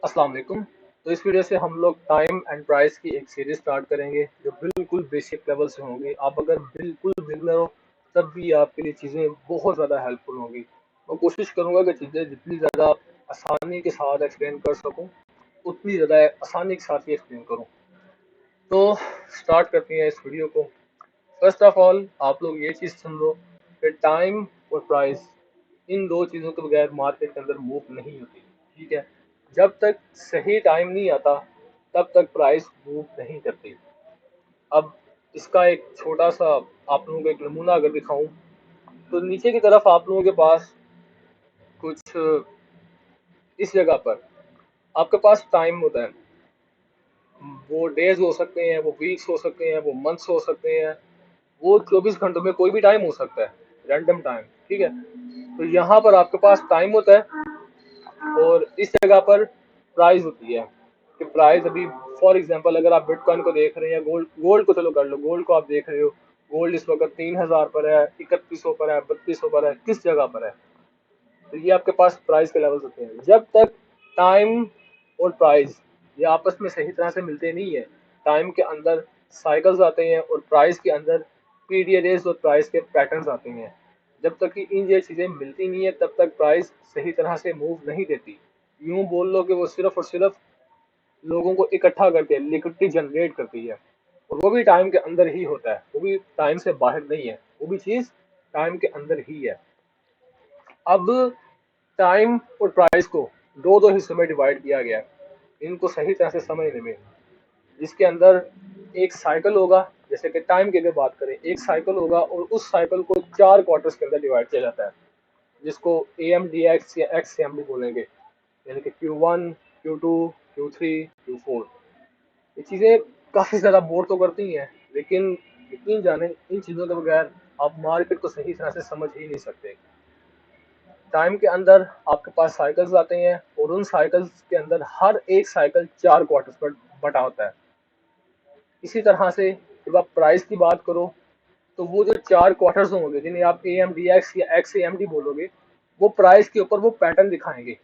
अस्सलाम वालेकुम। तो इस वीडियो से हम लोग टाइम एंड प्राइस की एक सीरीज स्टार्ट करेंगे जो बिल्कुल बेसिक लेवल से होंगी। आप अगर बिल्कुल बिगनर हो तब भी आपके लिए चीज़ें बहुत ज़्यादा हेल्पफुल होंगी। मैं कोशिश करूँगा कि चीज़ें जितनी ज़्यादा आसानी के साथ एक्सप्लेन कर सकूँ उतनी ज़्यादा आसानी के साथ ही एक्सप्लेन करूँ। तो स्टार्ट करते हैं इस वीडियो को। फर्स्ट ऑफ ऑल आप लोग ये चीज़ समझो कि टाइम और प्राइस इन दो चीज़ों के बगैर मार्केट के अंदर मूव नहीं होती। ठीक है, जब तक सही टाइम नहीं आता तब तक प्राइस मूव नहीं करती। अब इसका एक छोटा सा आप लोगों को एक नमूना अगर दिखाऊं तो नीचे की तरफ आप लोगों के पास कुछ इस जगह पर आपके पास टाइम होता है। वो डेज हो सकते हैं, वो वीक्स हो सकते हैं, वो मंथ्स हो सकते हैं, वो 24 घंटों में कोई भी टाइम हो सकता है, रैंडम टाइम। ठीक है, तो यहाँ पर आपके पास टाइम होता है और इस जगह पर प्राइस होती है कि प्राइस अभी फॉर एग्जांपल अगर आप बिटकॉइन को देख रहे हैं, गोल्ड गोल्ड को चलो कर लो, गोल्ड को आप देख रहे हो, गोल्ड इस वक्त 3,000 पर है, 3100 पर है, 3200 पर है, किस जगह पर है। तो ये आपके पास प्राइस के लेवल्स होते हैं। जब तक टाइम और प्राइस ये आपस में सही तरह से मिलते नहीं है, टाइम के अंदर साइकिल्स आते हैं और प्राइस के अंदर पीरियड्स और प्राइस के पैटर्न्स आते हैं। जब तक कि इन ये चीज़ें मिलती नहीं है तब तक प्राइस सही तरह से मूव नहीं देती। यूं बोल लो कि वो सिर्फ और सिर्फ लोगों को इकट्ठा करके लिक्विडिटी जनरेट करती है और वो भी टाइम के अंदर ही होता है, वो भी टाइम से बाहर नहीं है, वो भी चीज़ टाइम के अंदर ही है। अब टाइम और प्राइस को दो दो हिस्सों में डिवाइड किया गया है इनको सही तरह से समझने में, जिसके अंदर एक साइकिल होगा। जैसे कि टाइम की अगर बात करें, एक साइकिल होगा और उस साइकिल को चार क्वार्टर्स के अंदर डिवाइड किया जाता है, जिसको ए एम डी एक्स या एक्स एम डी बोलेंगे, यानी कि Q1, Q2, Q3, Q4। ये चीज़ें काफ़ी ज़्यादा बोर तो करती हैं, लेकिन यकीन जाने इन चीज़ों के बगैर आप मार्केट को सही तरह से समझ ही नहीं सकते। टाइम के अंदर आपके पास साइकिल्स आते हैं और उन साइकिल्स के अंदर हर एक साइकिल चार क्वार्टर्स पर बटा होता है। इसी तरह से जब आप प्राइस की बात करो तो वो जो चार क्वार्टर्स होंगे जिन्हें आप ए एम डी एक्स या एक्स ए एम डी बोलोगे, वो प्राइस के ऊपर वो पैटर्न दिखाएंगे।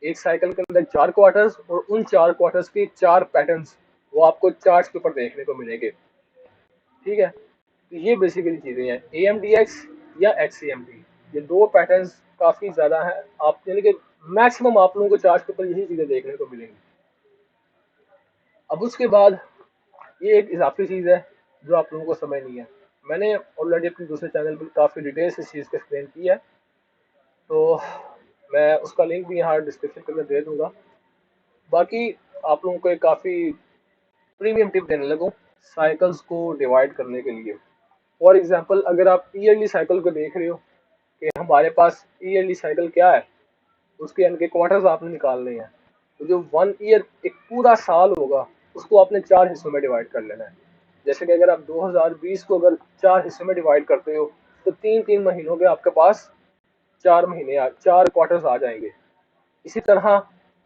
एक साइकिल के अंदर चार क्वार्टर्स और उन चार क्वार्टर्स के चार पैटर्न्स वो आपको चार्ट्स के ऊपर देखने को मिलेंगे। ठीक है, तो ये बेसिकली चीज़ें हैं ए एम डी एक्स या एक्स ए एम डी। ये दो पैटर्न्स काफ़ी ज़्यादा हैं, आप यानी कि मैक्सिमम आप लोगों को चार्ट के ऊपर यही चीज़ें देखने को मिलेंगी। अब उसके बाद ये एक इजाफी चीज़ है जो आप लोगों को समझ नहीं है। मैंने ऑलरेडी अपने दूसरे चैनल पर काफ़ी डिटेल से इस चीज़ को एक्सप्लेन किया है, तो मैं उसका लिंक भी यहाँ डिस्क्रिप्शन के अंदर दे दूँगा। बाकी आप लोगों को एक काफ़ी प्रीमियम टिप देने लगूँ साइकिल्स को डिवाइड करने के लिए। फॉर एग्जांपल अगर आप ईयरली साइकिल को देख रहे हो कि हमारे पास ईयरली साइकिल क्या है, उसके यानी कि क्वार्टर्स आपने निकालने हैं। तो जो 1 ईयर एक पूरा साल होगा उसको आपने चार हिस्सों में डिवाइड कर लेना है। जैसे कि अगर आप 2020 को अगर चार हिस्सों में डिवाइड करते हो तो तीन तीन महीनों के आपके पास चार क्वार्टर्स आ जाएंगे। इसी तरह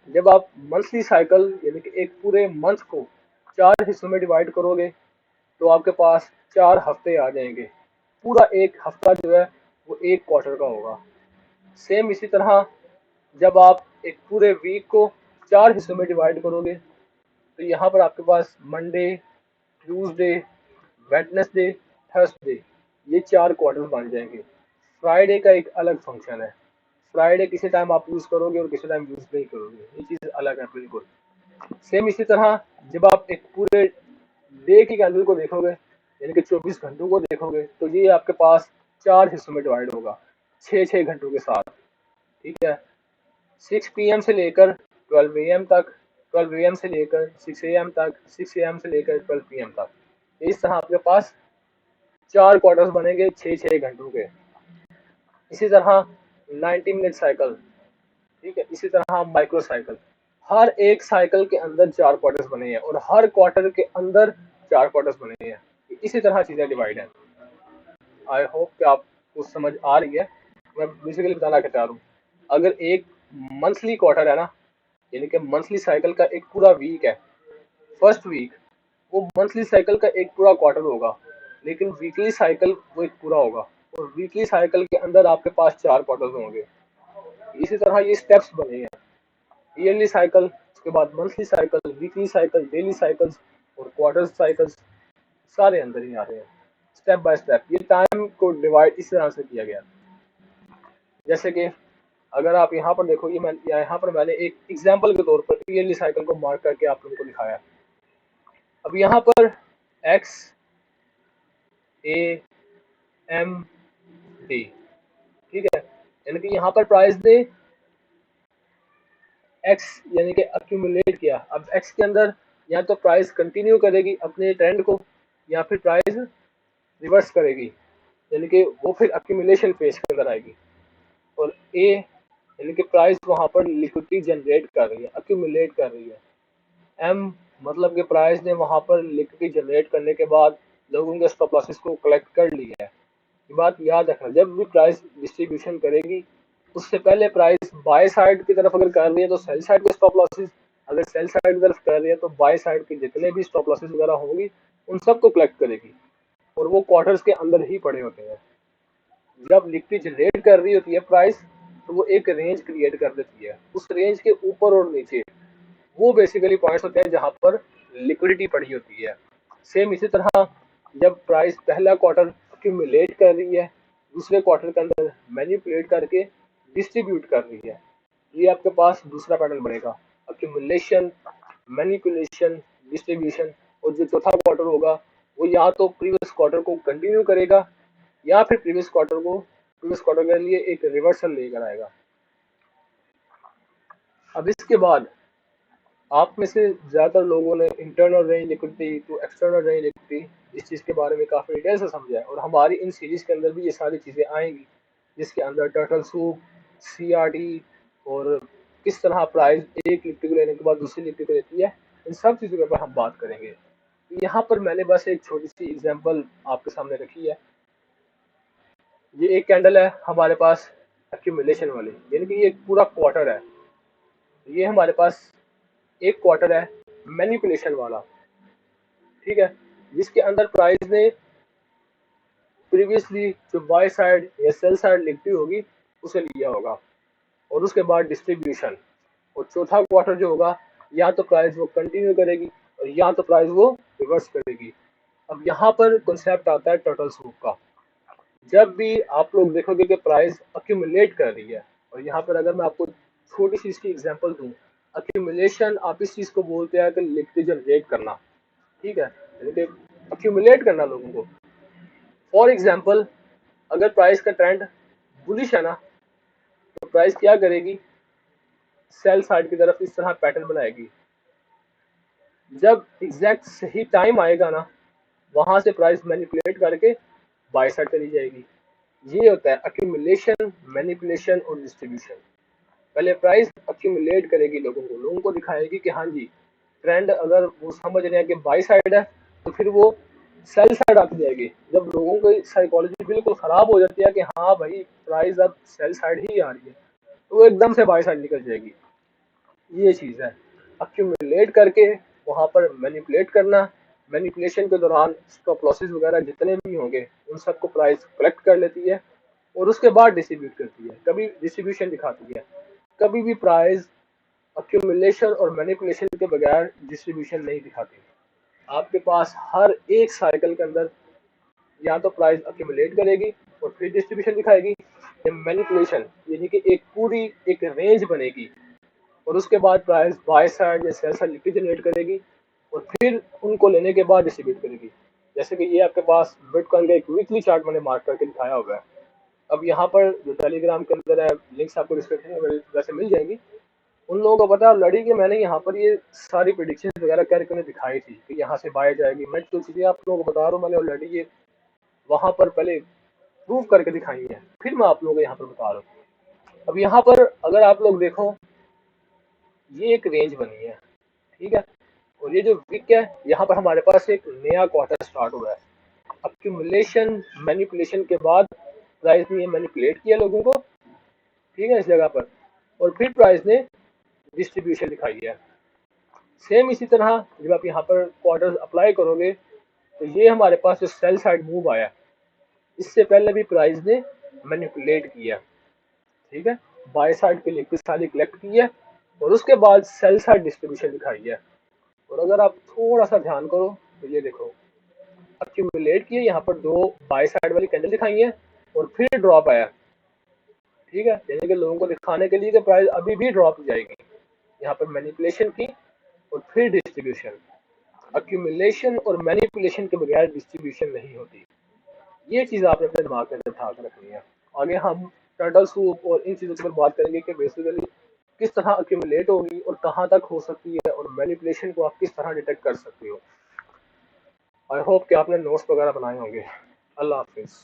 जब आप मंथली साइकिल यानी कि एक पूरे मंथ को चार हिस्सों में डिवाइड करोगे तो आपके पास चार हफ्ते आ जाएंगे। पूरा एक हफ्ता जो है वो एक क्वार्टर का होगा। सेम इसी तरह जब आप एक पूरे वीक को चार हिस्सों में डिवाइड करोगे तो यहाँ पर आपके पास मंडे, ट्यूसडे, वेडनेसडे, थर्सडे, ये चार क्वार्टर बन जाएंगे। फ्राइडे का एक अलग फंक्शन है, फ्राइडे किसी टाइम आप यूज़ करोगे और किसी टाइम यूज़ नहीं करोगे, ये चीज़ अलग है बिल्कुल। सेम इसी तरह जब आप एक पूरे डे की कैंडल को देखोगे यानी कि 24 घंटों को देखोगे तो ये आपके पास चार हिस्सों में डिवाइड होगा, छः छः घंटों के साथ। ठीक है, 6 PM से लेकर 12 AM तक, 12 AM से लेकर 6 AM तक, 6 AM से लेकर 12 PM तक। इस तरह आपके पास चार क्वार्टर्स बनेंगे छः छः घंटों के। इसी तरह 90 मिनट साइकिल। ठीक है, इसी तरह माइक्रो साइकिल। हर एक साइकिल के अंदर चार क्वार्टर्स बने हैं और हर क्वार्टर के अंदर चार क्वार्टर्स बने हैं। इसी तरह चीज़ें डिवाइड हैं। आई होप कि आपको समझ आ रही है। मैं बेसिकली बताना क्या चाह रहा हूँ, अगर एक मंथली क्वार्टर है ना, यानी कि मंथली साइकिल का एक पूरा वीक है, फर्स्ट वीक वो मंथली साइकिल का एक पूरा क्वार्टर होगा, लेकिन वीकली साइकिल वो एक पूरा होगा और वीकली साइकिल के अंदर आपके पास चार क्वार्टर्स होंगे। इसी तरह ये स्टेप्स बने हैं। ईयरली साइकिल उसके बाद monthly cycle, weekly cycle, daily cycles और क्वार्टर साइकिल्स सारे अंदर ही आ रहे हैं। स्टेप बाय स्टेप ये टाइम को डिवाइड इस तरह से किया गया। जैसे कि अगर आप यहाँ पर देखो, ये मैं यहाँ पर मैंने एक एग्जांपल के तौर पर ईयरली साइकिल को मार्क करके आप लोगों को दिखाया। अब यहाँ पर एक्स, ए, एम, डी, ठीक है, यानी कि यहाँ पर प्राइस ने एक्स यानी कि अक्यूमुलेट किया। अब एक्स के अंदर या तो प्राइस कंटिन्यू करेगी अपने ट्रेंड को, या फिर प्राइस रिवर्स करेगी, यानी कि वो फिर अक्यूमुलेशन फेज के अंदर आएगी। और ए यानी कि प्राइस वहां पर लिक्विडिटी जनरेट कर रही है, अक्यूमुलेट कर रही है। एम मतलब कि प्राइस ने वहां पर लिक्विडिटी जनरेट करने के बाद लोगों के स्टॉप लॉसेस को कलेक्ट कर लिया है। ये बात याद रखना, जब भी प्राइस डिस्ट्रीब्यूशन करेगी उससे पहले प्राइस बाय साइड की तरफ अगर कर रही है तो सेल साइड के स्टॉप लॉसेस, अगर सेल साइड की तरफ कर रही है तो बाय साइड के जितने भी स्टॉप लॉसेस वगैरह होंगी उन सबको कलेक्ट करेगी। और वो क्वार्टर्स के अंदर ही पड़े होते हैं। जब लिक्विडिटी जनरेट कर रही होती है प्राइस, तो वो एक रेंज क्रिएट कर देती है। उस रेंज के ऊपर और नीचे वो बेसिकली पॉइंट्स होते हैं जहां पर लिक्विडिटी पड़ी होती है। सेम इसी तरह जब प्राइस पहला क्वार्टर अक्यूमुलेट कर रही है, दूसरे क्वार्टर के अंदर मैनिपुलेट करके डिस्ट्रीब्यूट कर रही है, ये आपके पास दूसरा पैटर्न बनेगा, अक्यूमुलेशन, मैनिपुलेशन, डिस्ट्रीब्यूशन। और जो चौथा क्वार्टर होगा वो या तो प्रीवियस क्वार्टर को कंटिन्यू करेगा या फिर प्रीवियस क्वार्टर के लिए एक रिवर्सल लेकर आएगा। अब इसके बाद आप में से ज़्यादातर लोगों ने internal range liquidity to external range liquidity इस चीज़ के बारे में काफ़ी डिटेल से समझा है, और हमारी इन सीरीज़ के अंदर भी ये सारी चीज़ें आएंगी, जिसके अंदर टर्टल सूप, CRT और किस तरह प्राइस एक लिक्विडिटी को लेने के बाद दूसरी लिक्विडिटी को लेती है, इन सब चीज़ों के ऊपर हम बात करेंगे। यहाँ पर मैंने बस एक छोटी सी एग्जांपल आपके सामने रखी है। ये एक कैंडल है हमारे पास एक्यूमुलेशन वाली, यानी कि ये एक पूरा क्वार्टर है। ये हमारे पास एक क्वार्टर है मैनिपुलेशन वाला, ठीक है, जिसके अंदर प्राइस ने प्रीवियसली जो बाय साइड या सेल साइड लिक्विडिटी होगी उसे लिया होगा, और उसके बाद डिस्ट्रीब्यूशन। और चौथा क्वार्टर जो होगा या तो प्राइस वो कंटिन्यू करेगी और या तो प्राइस वो रिवर्स करेगी। अब यहाँ पर कॉन्सेप्ट आता है टर्टल सूप का। जब भी आप लोग देखोगे कि प्राइस अक्यूमुलेट कर रही है, और यहाँ पर अगर मैं आपको छोटी सी इसकी एग्जांपल दूं, अक्यूमुलेशन आप इस चीज को बोलते हैं कि लिक्विडिटी जनरेट करना, ठीक है, यानी कि अक्यूमुलेट करना लोगों को। फॉर एग्जांपल अगर प्राइस का ट्रेंड बुलिश है ना, तो प्राइस क्या करेगी, सेल साइड की तरफ इस तरह पैटर्न बनाएगी। जब एग्जैक्ट सही टाइम आएगा ना, वहां से प्राइस मैनिपुलेट करके बाय साइड चली जाएगी। ये होता है अक्यूमुलेशन, मैनिपुलेशन और डिस्ट्रीब्यूशन। पहले प्राइस अक्यूमुलेट करेगी लोगों को दिखाएगी कि हाँ जी ट्रेंड अगर वो समझ रहे हैं कि बाई साइड है, तो फिर वो सेल साइड आती जाएगी। जब लोगों की साइकोलॉजी बिल्कुल खराब हो जाती है कि हाँ भाई प्राइस अब सेल साइड ही आ रही है, तो वो एकदम से बाई साइड निकल जाएगी। ये चीज़ है अक्यूमुलेट करके वहाँ पर मैनिपुलेट करना। मैनिपुलेशन के दौरान स्टॉप लॉसेस वगैरह जितने भी होंगे उन सबको प्राइस कलेक्ट कर लेती है और उसके बाद डिस्ट्रीब्यूट करती है, कभी डिस्ट्रीब्यूशन दिखाती है। कभी भी प्राइस अक्यूमुलेशन और मैनिपुलेशन के बगैर डिस्ट्रीब्यूशन नहीं दिखाती। आपके पास हर एक साइकिल के अंदर या तो प्राइस अक्यूमुलेट करेगी और फिर डिस्ट्रीब्यूशन दिखाएगी, या मैनिपुलेशन यानी कि एक पूरी एक रेंज बनेगी और उसके बाद प्राइस बाय साइड या सेल साइड लिक्विडिटी जनरेट करेगी और फिर उनको लेने के बाद डिस्ट्रीब्यूट करेगी। जैसे कि ये आपके पास बिटकॉइन का एक वीकली चार्ट मैंने मार्क करके दिखाया हुआ है। अब यहाँ पर जो टेलीग्राम के अंदर है, लिंक्स आपको डिस्क्रिप्शन में वैसे मिल जाएंगी। उन लोगों को पता लड़ी कि मैंने यहाँ पर ये सारी प्रिडिक्शन वगैरह करके उन्हें दिखाई थी कि यहाँ से बाय जाएगी। मैं जो चीज़ें आप लोगों को बता रहा हूँ मैंने ऑलरेडी ये वहाँ पर पहले प्रूव करके दिखाई है, फिर मैं आप लोगों को यहाँ पर बता रहा हूँ। अब यहाँ पर अगर आप लोग देखो, ये एक रेंज बनी है, ठीक है, और ये जो वीक है यहाँ पर हमारे पास एक नया क्वार्टर स्टार्ट हुआ है। अक्यूमुलेशन मैनिपुलेशन के बाद प्राइस ने मैनिपुलेट किया लोगों को, ठीक है, इस जगह पर, और फिर प्राइस ने डिस्ट्रीब्यूशन दिखाई है। सेम इसी तरह जब आप यहाँ पर क्वार्टर अप्लाई करोगे तो ये हमारे पास जो सेल साइड मूव आया, इससे पहले भी प्राइस ने मैनिपुलेट किया, ठीक है, बाय साइड के लिक्विड सारी कलेक्ट की है और उसके बाद सेल साइड डिस्ट्रीब्यूशन दिखाई है। और अगर आप थोड़ा सा ध्यान करो तो ये देखो, अक्यूमुलेट किए, यहाँ पर दो बाय साइड वाली कैंडल दिखाई है और फिर ड्रॉप आया। ठीक है, यानी कि लोगों को दिखाने के लिए कि प्राइस अभी भी ड्रॉप जाएगी। यहाँ पर मैनिपुलेशन की और फिर डिस्ट्रीब्यूशन। अक्यूमुलेशन और मैनिपुलेशन के बगैर डिस्ट्रीब्यूशन नहीं होती। ये चीज़ आपने अपने दिमाग में बैठा कर रखनी है। आगे हम टर्टल सूप और इन चीज़ों के ऊपर बात करेंगे कि बेसिकली किस तरह अक्यूमुलेट होगी और कहाँ तक हो सकती है, और मैनिपुलेशन को आप किस तरह डिटेक्ट कर सकते हो। आई होप कि आपने नोट्स वगैरह बनाए होंगे। अल्लाह हाफिज़।